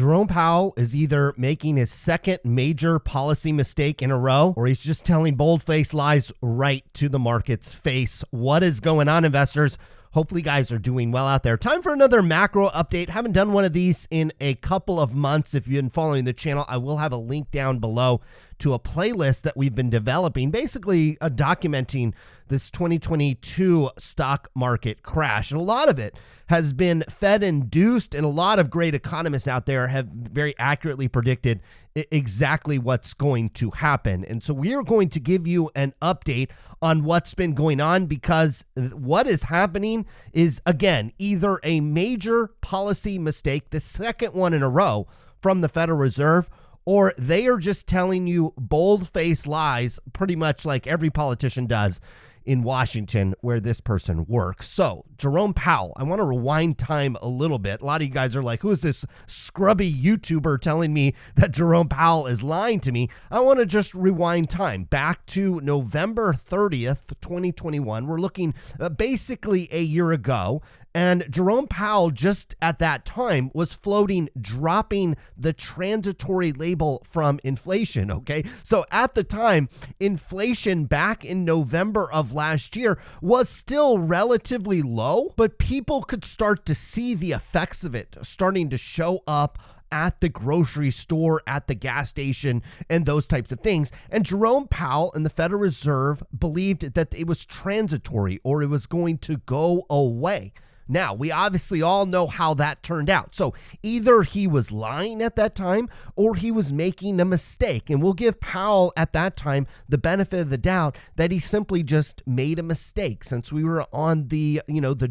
Jerome Powell is either making his second major policy mistake in a row, or he's just telling bold-faced lies right to the market's face. What is going on, investors? Hopefully, you guys are doing well out there. Time for another macro update. Haven't done one of these in a couple of months. If you've been following the channel, I will have a link down below to a playlist that we've been developing, basically documenting this 2022 stock market crash. And a lot of it has been Fed-induced, and a lot of great economists out there have very accurately predicted exactly what's going to happen. And so we are going to give you an update on what's been going on, because what is happening is, again, either a major policy mistake, the second one in a row from the Federal Reserve, or they are just telling you bold-faced lies, pretty much like every politician does in Washington where this person works. So Jerome Powell, I want to rewind time a little bit. A lot of you guys are like, who is this scrubby YouTuber telling me that Jerome Powell is lying to me? I want to just rewind time back to November 30th, 2021. We're looking basically a year ago. And Jerome Powell just at that time was floating, dropping the transitory label from inflation, okay? So at the time, inflation back in November of last year was still relatively low, but people could start to see the effects of it starting to show up at the grocery store, at the gas station, and those types of things. And Jerome Powell and the Federal Reserve believed that it was transitory, or it was going to go away. Now, we obviously all know how that turned out. So either he was lying at that time, or he was making a mistake. And we'll give Powell at that time the benefit of the doubt that he simply just made a mistake, since we were on the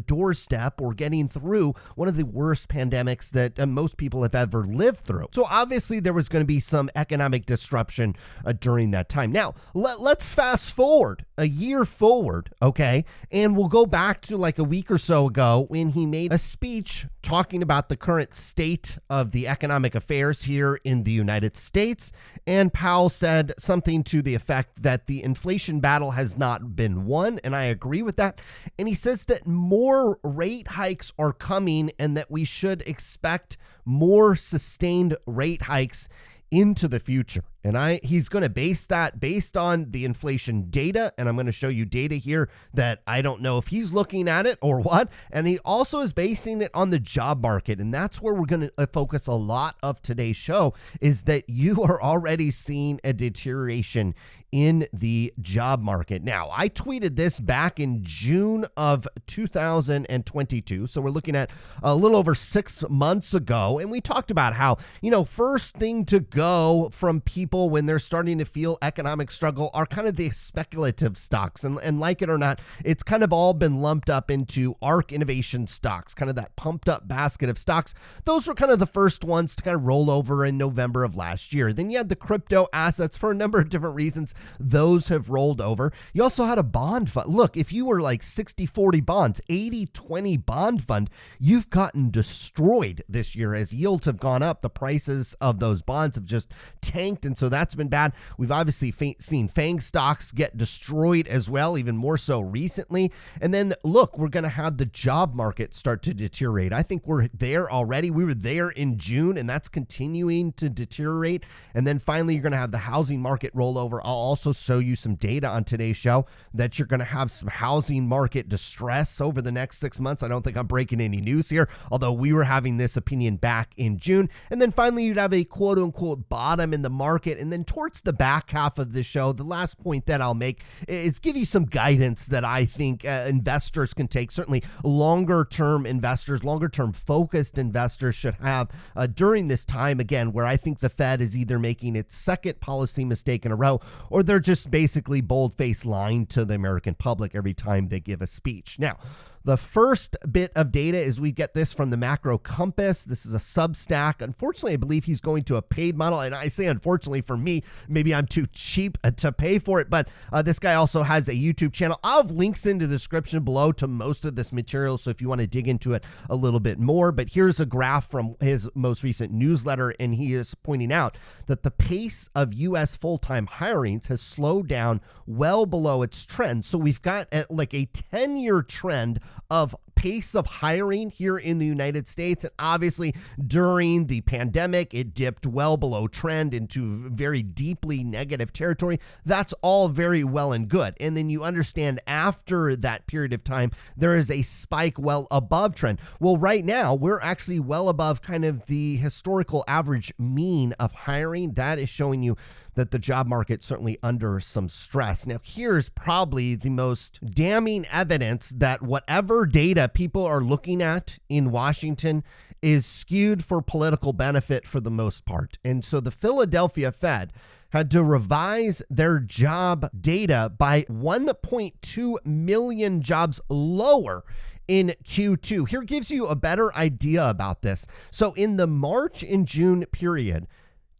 doorstep or getting through one of the worst pandemics that most people have ever lived through. So obviously there was going to be some economic disruption during that time. Now, let's fast forward a year forward, okay? And we'll go back to like a week or so ago, when he made a speech talking about the current state of the economic affairs here in the United States. And Powell said something to the effect that the inflation battle has not been won. And I agree with that. And he says that more rate hikes are coming, and that we should expect more sustained rate hikes into the future. And he's going to base that based on the inflation data. And I'm going to show you data here that I don't know if he's looking at it or what. And he also is basing it on the job market. And that's where we're going to focus a lot of today's show, is that you are already seeing a deterioration in the job market. Now, I tweeted this back in June of 2022. So we're looking at a little over 6 months ago. And we talked about how, first thing to go from people when they're starting to feel economic struggle are kind of the speculative stocks. And like it or not, it's kind of all been lumped up into ARK innovation stocks, kind of that pumped up basket of stocks. Those were kind of the first ones to kind of roll over in November of last year. Then you had the crypto assets for a number of different reasons. Those have rolled over. You also had a bond fund. Look, if you were like 60-40 bonds, 80-20 bond fund, you've gotten destroyed this year as yields have gone up. The prices of those bonds have just tanked, and so that's been bad. We've obviously seen FANG stocks get destroyed as well, even more so recently. And then look, we're going to have the job market start to deteriorate. I think we're there already. We were there in June, and that's continuing to deteriorate. And then finally, you're going to have the housing market roll over. I'll also show you some data on today's show that you're going to have some housing market distress over the next 6 months. I don't think I'm breaking any news here, although we were having this opinion back in June. And then finally, you'd have a quote unquote bottom in the market. And then towards the back half of the show, the last point that I'll make is give you some guidance that I think investors can take. Certainly longer term investors, longer term focused investors should have during this time, again, where I think the Fed is either making its second policy mistake in a row, or they're just basically bold-faced lying to the American public every time they give a speech. Now, the first bit of data is we get this from the Macro Compass. This is a Substack. Unfortunately, I believe he's going to a paid model. And I say unfortunately for me, maybe I'm too cheap to pay for it. But this guy also has a YouTube channel. I'll have links in the description below to most of this material, so if you want to dig into it a little bit more. But here's a graph from his most recent newsletter, and he is pointing out that the pace of U.S. full-time hirings has slowed down well below its trend. So we've got like a 10-year trend of pace of hiring here in the United States. And obviously, during the pandemic, it dipped well below trend into very deeply negative territory. That's all very well and good. And then you understand after that period of time, there is a spike well above trend. Well, right now, we're actually well above kind of the historical average mean of hiring. That is showing you that the job market certainly under some stress. Now, here's probably the most damning evidence that whatever data people are looking at in Washington is skewed for political benefit for the most part. And so the Philadelphia Fed had to revise their job data by 1.2 million jobs lower in Q2. Here gives you a better idea about this. So in the March and June period,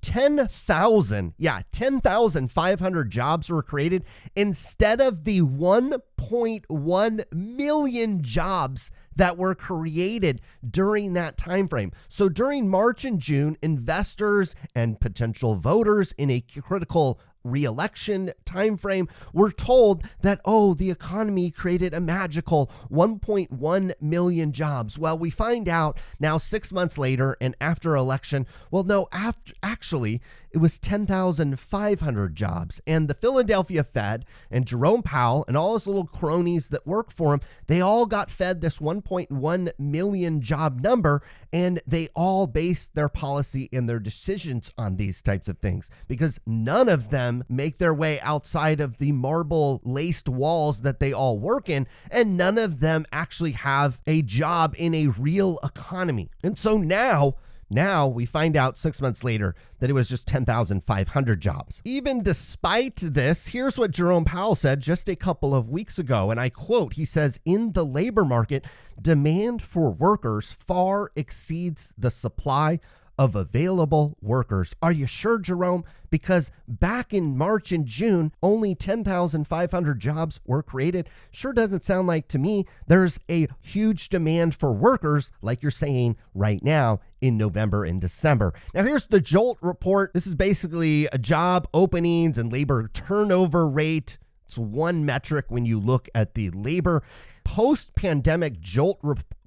10,500 jobs were created instead of the 1.1 million jobs that were created during that time frame. So during March and June, investors and potential voters in a critical re-election timeframe were told that, oh, the economy created a magical 1.1 million jobs. Well, we find out now 6 months later and after election, well, no, actually, it was 10,500 jobs. And the Philadelphia Fed and Jerome Powell and all his little cronies that work for him, they all got fed this 1.1 million job number, and they all based their policy and their decisions on these types of things because none of them make their way outside of the marble-laced walls that they all work in, and none of them actually have a job in a real economy. And so now we find out 6 months later that it was just 10,500 jobs. Even despite this, here's what Jerome Powell said just a couple of weeks ago, and I quote, he says, "In the labor market, demand for workers far exceeds the supply of available workers." Are you sure, Jerome? Because back in March and June, only 10,500 jobs were created. Sure doesn't sound like to me there's a huge demand for workers like you're saying right now in November and December. Now, here's the JOLT report. This is basically a job openings and labor turnover rate. It's one metric when you look at the labor post-pandemic JOLT report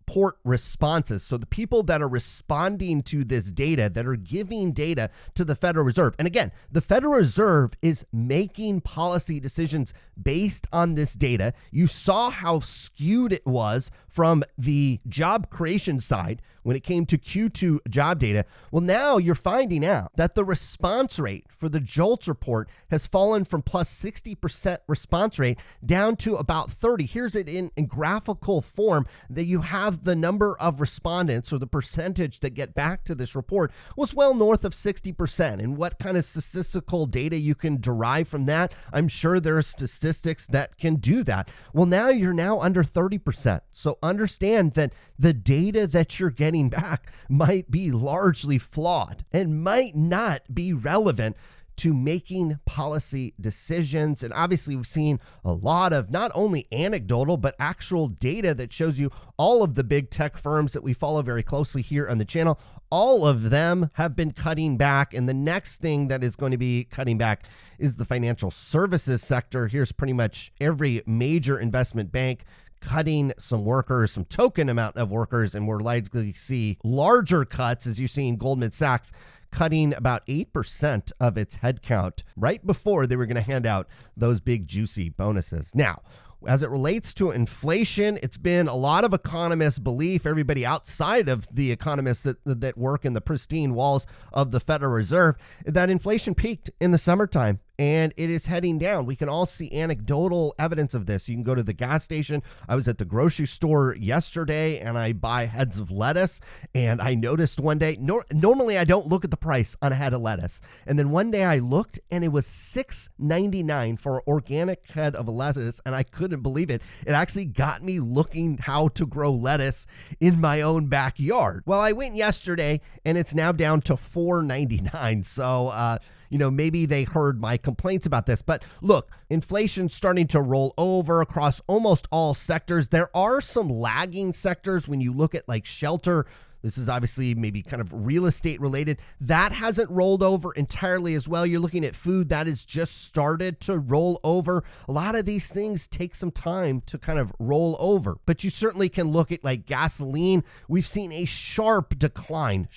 responses. So the people that are responding to this data, that are giving data to the Federal Reserve. And again, the Federal Reserve is making policy decisions based on this data. You saw how skewed it was from the job creation side when it came to Q2 job data. Well, now you're finding out that the response rate for the JOLTS report has fallen from plus 60% response rate down to about 30. Here's it in graphical form that you have the number of respondents, or the percentage that get back to this report, was well north of 60%. And what kind of statistical data you can derive from that? I'm sure there are statistics that can do that. Well, now you're under 30%. So understand that the data that you're getting back might be largely flawed and might not be relevant to making policy decisions. And obviously, we've seen a lot of not only anecdotal, but actual data that shows you all of the big tech firms that we follow very closely here on the channel. All of them have been cutting back. And the next thing that is going to be cutting back is the financial services sector. Here's pretty much every major investment bank cutting some workers, some token amount of workers, and we're likely to see larger cuts, as you see in Goldman Sachs cutting about 8% of its headcount right before they were going to hand out those big juicy bonuses. Now, as it relates to inflation, it's been a lot of economists' belief, everybody outside of the economists that work in the pristine walls of the Federal Reserve, that inflation peaked in the summertime and it is heading down. We can all see anecdotal evidence of this. You can go to the gas station. I was at the grocery store yesterday and I buy heads of lettuce, and I noticed one day, normally I don't look at the price on a head of lettuce. And then one day I looked and it was $6.99 for an organic head of lettuce, and I couldn't believe it. It actually got me looking how to grow lettuce in my own backyard. Well, I went yesterday and it's now down to $4.99. So, maybe they heard my complaints about this. But look, inflation's starting to roll over across almost all sectors. There are some lagging sectors when you look at like shelter. This is obviously maybe kind of real estate related. That hasn't rolled over entirely as well. You're looking at food that has just started to roll over. A lot of these things take some time to kind of roll over, but you certainly can look at like gasoline. We've seen a sharp decline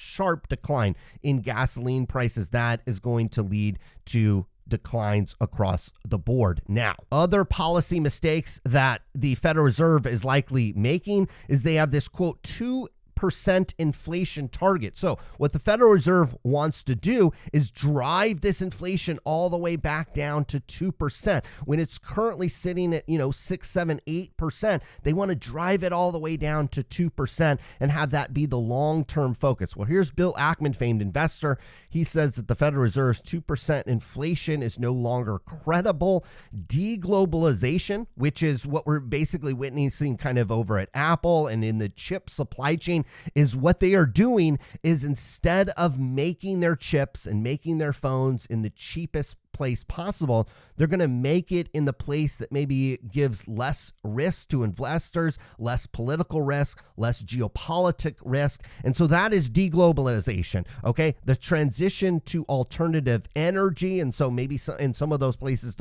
in gasoline prices. That is going to lead to declines across the board. Now, other policy mistakes that the Federal Reserve is likely making is they have this quote 2% inflation target. So what the Federal Reserve wants to do is drive this inflation all the way back down to 2%. When it's currently sitting at, 6, 7, 8%, they want to drive it all the way down to 2% and have that be the long-term focus. Well, here's Bill Ackman, famed investor. He says that the Federal Reserve's 2% inflation is no longer credible. Deglobalization, which is what we're basically witnessing kind of over at Apple and in the chip supply chain, is what they are doing is instead of making their chips and making their phones in the cheapest place possible, they're going to make it in the place that maybe gives less risk to investors, less political risk, less geopolitical risk. And so that is deglobalization. Okay. The transition to alternative energy. And so maybe in some of those places,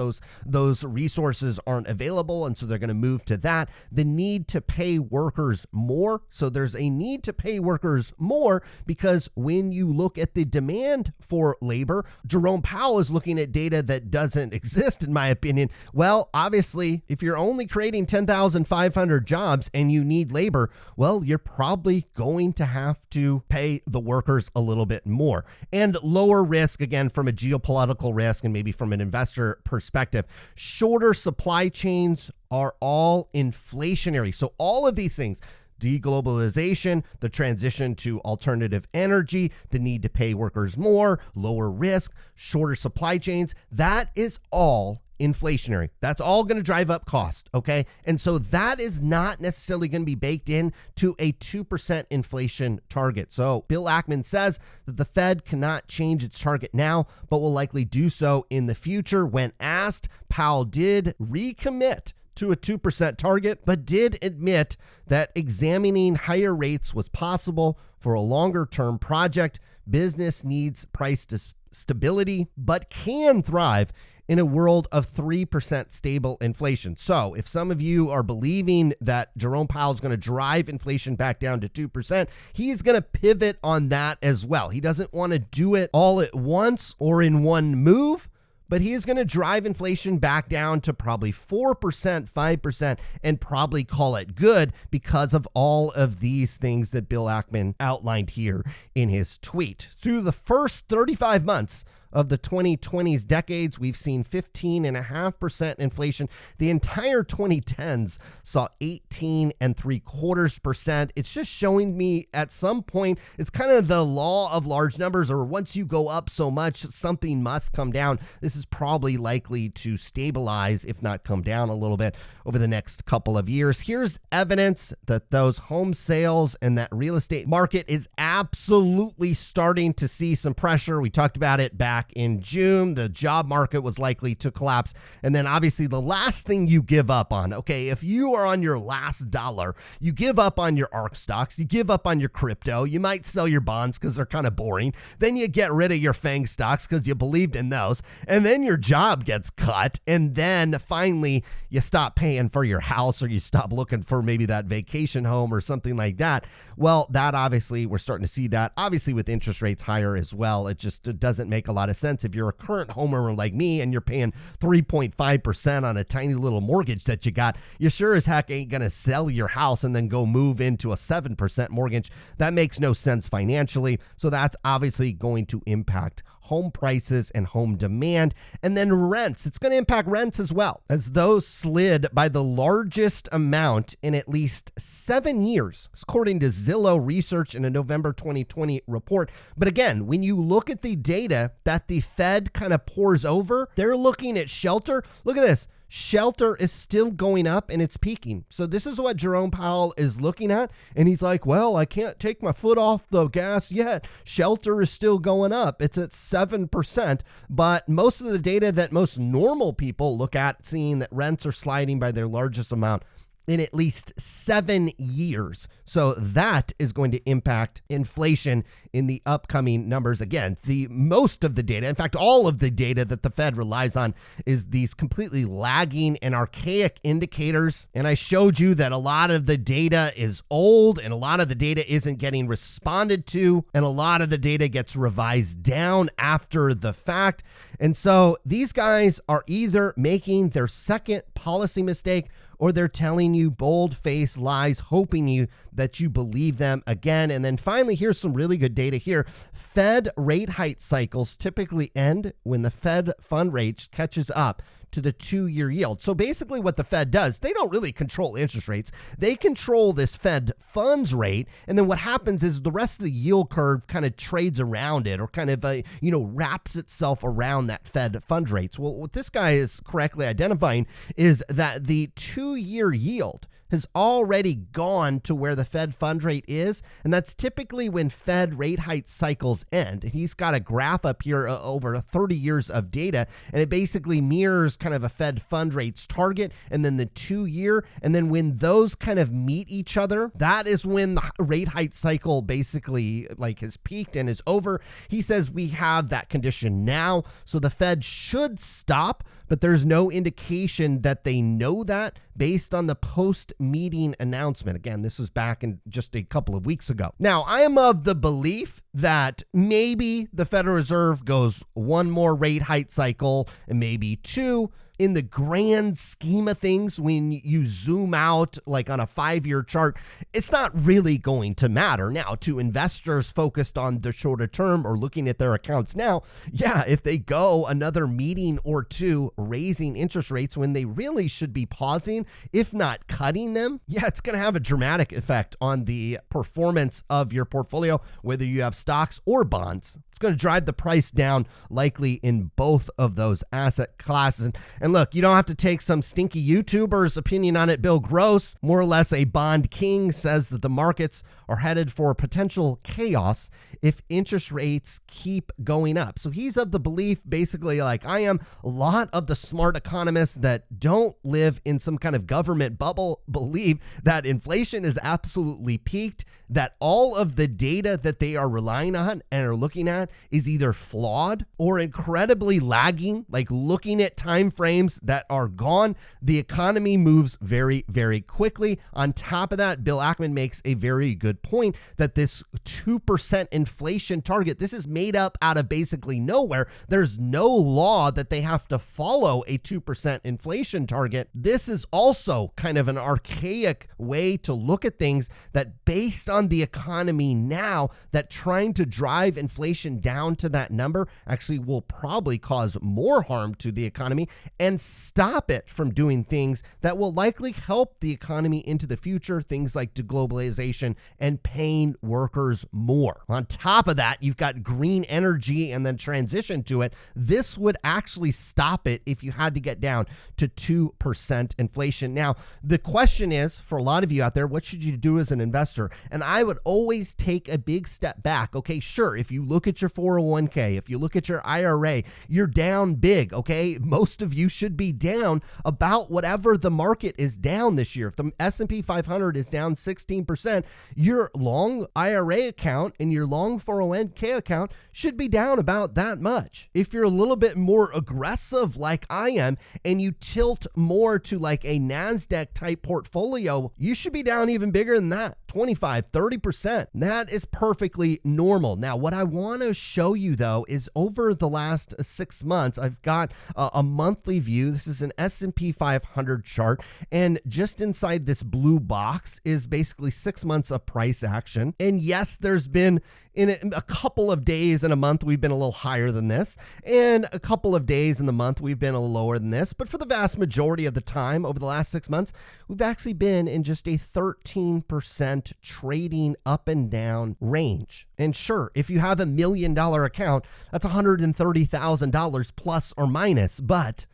those resources aren't available. And so they're going to move to that. The need to pay workers more. So there's a need to pay workers more because when you look at the demand for labor, Jerome Powell is looking at data that doesn't exist, in my opinion. Well, obviously, if you're only creating 10,500 jobs and you need labor, well, you're probably going to have to pay the workers a little bit more and lower risk, again, from a geopolitical risk and maybe from an investor perspective. Shorter supply chains are all inflationary. So all of these things, deglobalization, the transition to alternative energy, the need to pay workers more, lower risk, shorter supply chains, that is all inflationary. That's all going to drive up cost, okay? And so that is not necessarily going to be baked in to a 2% inflation target. So Bill Ackman says that the Fed cannot change its target now, but will likely do so in the future. When asked, Powell did recommit to a 2% target, but did admit that examining higher rates was possible for a longer term project. Business needs price stability, but can thrive in a world of 3% stable inflation. So if some of you are believing that Jerome Powell is going to drive inflation back down to 2%, he's going to pivot on that as well. He doesn't want to do it all at once or in one move, but he is going to drive inflation back down to probably 4%, 5%, and probably call it good because of all of these things that Bill Ackman outlined here in his tweet. Through the first 35 months of the 2020s decades, we've seen 15.5% inflation. The entire 2010s saw 18.75%. It's just showing me at some point, it's kind of the law of large numbers, or once you go up so much, something must come down. This is probably likely to stabilize, if not come down a little bit over the next couple of years. Here's evidence that those home sales and that real estate market is absolutely starting to see some pressure. We talked about it back in June. The job market was likely to collapse. And then obviously the last thing you give up on, okay, if you are on your last dollar, you give up on your ARK stocks, you give up on your crypto, you might sell your bonds because they're kind of boring. Then you get rid of your FANG stocks because you believed in those. And then your job gets cut. And then finally you stop paying for your house, or you stop looking for maybe that vacation home or something like that. Well, that obviously we're starting to see that obviously with interest rates higher as well. It doesn't make a lot of sense. If you're a current homeowner like me and you're paying 3.5% on a tiny little mortgage that you got, you sure as heck ain't going to sell your house and then go move into a 7% mortgage. That makes no sense financially. So that's obviously going to impact home prices and home demand. And then rents. It's going to impact rents as well, as those slid by the largest amount in at least 7 years, according to Zillow research in a November 2020 report. But again, when you look at the data that the Fed kind of pours over, they're looking at shelter. Look at this. Shelter is still going up and it's peaking. So this is what Jerome Powell is looking at. And he's like, well, I can't take my foot off the gas yet. Shelter is still going up. It's at 7%. But most of the data that most normal people look at, seeing that rents are sliding by their largest amount, in at least 7 years. So that is going to impact inflation in the upcoming numbers. Again, the most of the data, in fact, all of the data that the Fed relies on is these completely lagging and archaic indicators. And I showed you that a lot of the data is old and a lot of the data isn't getting responded to, and a lot of the data gets revised down after the fact. And so these guys are either making their second policy mistake or they're telling you bold-faced lies, hoping you that you believe them again. And then finally, here's some really good data here. Fed rate hike cycles typically end when the Fed fund rate catches up to the 2-year yield. So basically what the Fed does, they don't really control interest rates. They control this Fed funds rate. And then what happens is the rest of the yield curve kind of trades around it or kind of, wraps itself around that Fed funds rates. Well, what this guy is correctly identifying is that the 2-year yield has already gone to where the Fed fund rate is, and that's typically when Fed rate hike cycles end. And he's got a graph up here over 30 years of data, and it basically mirrors kind of a Fed fund rates target and then the 2-year, and then when those kind of meet each other, that is when the rate hike cycle basically has peaked and is over. He says we have that condition now, so the Fed should stop, but there's no indication that they know that based on the post-meeting announcement. Again, this was back in just a couple of weeks ago. Now, I am of the belief that maybe the Federal Reserve goes one more rate hike cycle and maybe 2. In the grand scheme of things, when you zoom out like on a 5-year chart, it's not really going to matter. Now, to investors focused on the shorter term or looking at their accounts now, yeah, if they go another meeting or 2 raising interest rates when they really should be pausing, if not cutting them, yeah, it's going to have a dramatic effect on the performance of your portfolio, whether you have stocks or bonds. It's going to drive the price down likely in both of those asset classes. And look, you don't have to take some stinky YouTuber's opinion on it. Bill Gross, more or less a bond king, says that the markets are headed for potential chaos if interest rates keep going up. So he's of the belief, basically like I am, a lot of the smart economists that don't live in some kind of government bubble believe that inflation is absolutely peaked, that all of the data that they are relying on and are looking at is either flawed or incredibly lagging, like looking at time frames that are gone. The economy moves very, very quickly. On top of that, Bill Ackman makes a very good point that this 2% inflation target, this is made up out of basically nowhere. There's no law that they have to follow a 2% inflation target. This is also kind of an archaic way to look at things, that based on the economy now, that trying to drive inflation down to that number actually will probably cause more harm to the economy and stop it from doing things that will likely help the economy into the future, things like deglobalization and paying workers more. On top of that, you've got green energy and then transition to it. This would actually stop it if you had to get down to 2% inflation. Now, the question is, for a lot of you out there, what should you do as an investor? And I would always take a big step back. Okay, sure, if you look at your 401k, if you look at your IRA, you're down big, okay? Most of you should be down about whatever the market is down this year. If the S&P 500 is down 16%, your long IRA account and your long 401k account should be down about that much. If you're a little bit more aggressive like I am and you tilt more to like a NASDAQ type portfolio, you should be down even bigger than that, 25, 30%. That is perfectly normal. Now, what I want to show you though is over the last 6 months, I've got a monthly view. This is an S&P 500 chart, and just inside this blue box is basically 6 months of price action. And yes, there's been in a couple of days in a month, we've been a little higher than this, and a couple of days in the month, we've been a little lower than this. But for the vast majority of the time over the last 6 months, we've actually been in just a 13% trading up and down range. And sure, if you have $1 million account, that's $130,000 plus or minus, but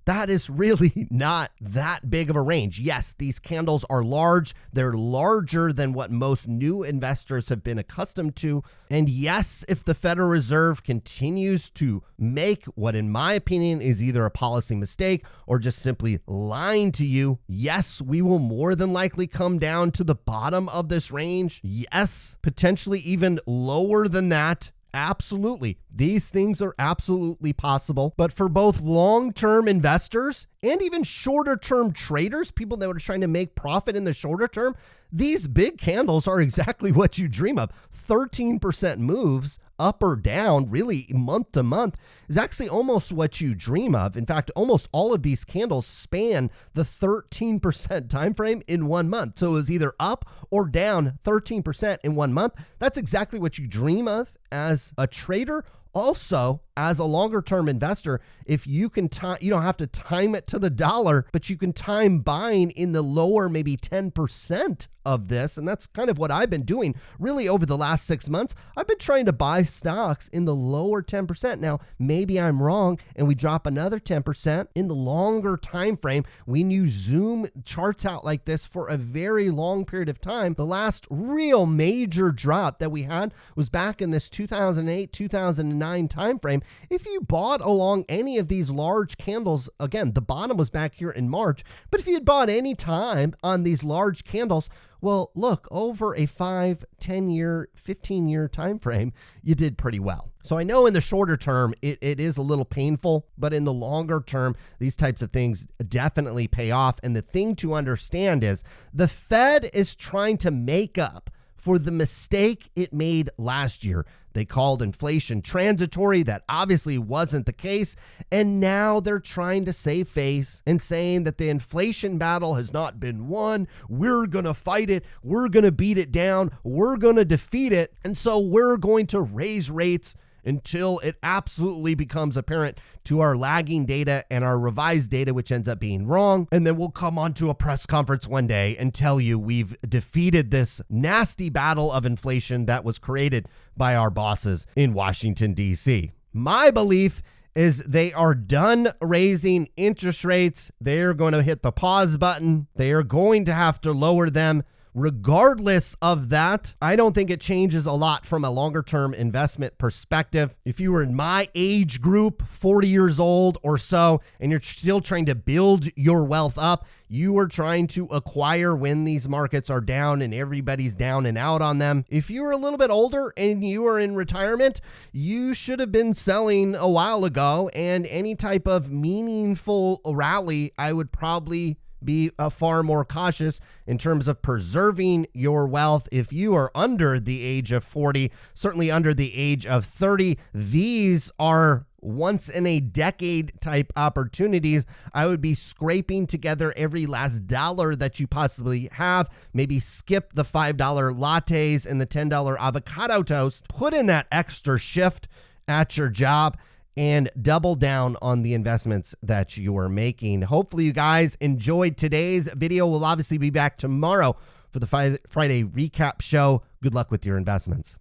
that is really not that big of a range. Yes, these candles are large. They're larger than what most new investors have been accustomed to. And yes, if the Federal Reserve continues to make what, in my opinion, is either a policy mistake or just simply lying to you, yes, we will more than likely come down to the bottom of this range. Yes, potentially even lower than that. Absolutely. These things are absolutely possible. But for both long-term investors and even shorter-term traders, people that are trying to make profit in the shorter term, these big candles are exactly what you dream of. 13% moves up or down, really month to month, is actually almost what you dream of. In fact, almost all of these candles span the 13% time frame in 1 month. So it was either up or down 13% in 1 month. That's exactly what you dream of as a trader. Also, as a longer term investor, if you can time, you don't have to time it to the dollar, but you can time buying in the lower maybe 10% of this. And that's kind of what I've been doing really over the last 6 months. I've been trying to buy stocks in the lower 10%. Now, maybe I'm wrong and we drop another 10% in the longer time frame. When you zoom charts out like this for a very long period of time, the last real major drop that we had was back in this 2008, 2009 time frame. If you bought along any of these large candles, again, the bottom was back here in March, but if you had bought any time on these large candles, well, look, over a 5, 10-year, 15-year time frame, you did pretty well. So I know in the shorter term, it is a little painful, but in the longer term, these types of things definitely pay off. And the thing to understand is the Fed is trying to make up for the mistake it made last year. They called inflation transitory. That obviously wasn't the case. And now they're trying to save face and saying that the inflation battle has not been won. We're going to fight it. We're going to beat it down. We're going to defeat it. And so we're going to raise rates until it absolutely becomes apparent to our lagging data and our revised data, which ends up being wrong. And then we'll come onto a press conference one day and tell you we've defeated this nasty battle of inflation that was created by our bosses in Washington, D.C. My belief is they are done raising interest rates. They're going to hit the pause button. They are going to have to lower them. Regardless of that, I don't think it changes a lot from a longer term investment perspective. If you were in my age group, 40 years old or so, and you're still trying to build your wealth up, you are trying to acquire when these markets are down and everybody's down and out on them. If you are a little bit older and you are in retirement, you should have been selling a while ago, and any type of meaningful rally, I would probably be far more cautious in terms of preserving your wealth. If you are under the age of 40, certainly under the age of 30, these are once in a decade type opportunities. I would be scraping together every last dollar that you possibly have. Maybe skip the $5 lattes and the $10 avocado toast. Put in that extra shift at your job and double down on the investments that you are making. Hopefully you guys enjoyed today's video. We'll obviously be back tomorrow for the Friday recap show. Good luck with your investments.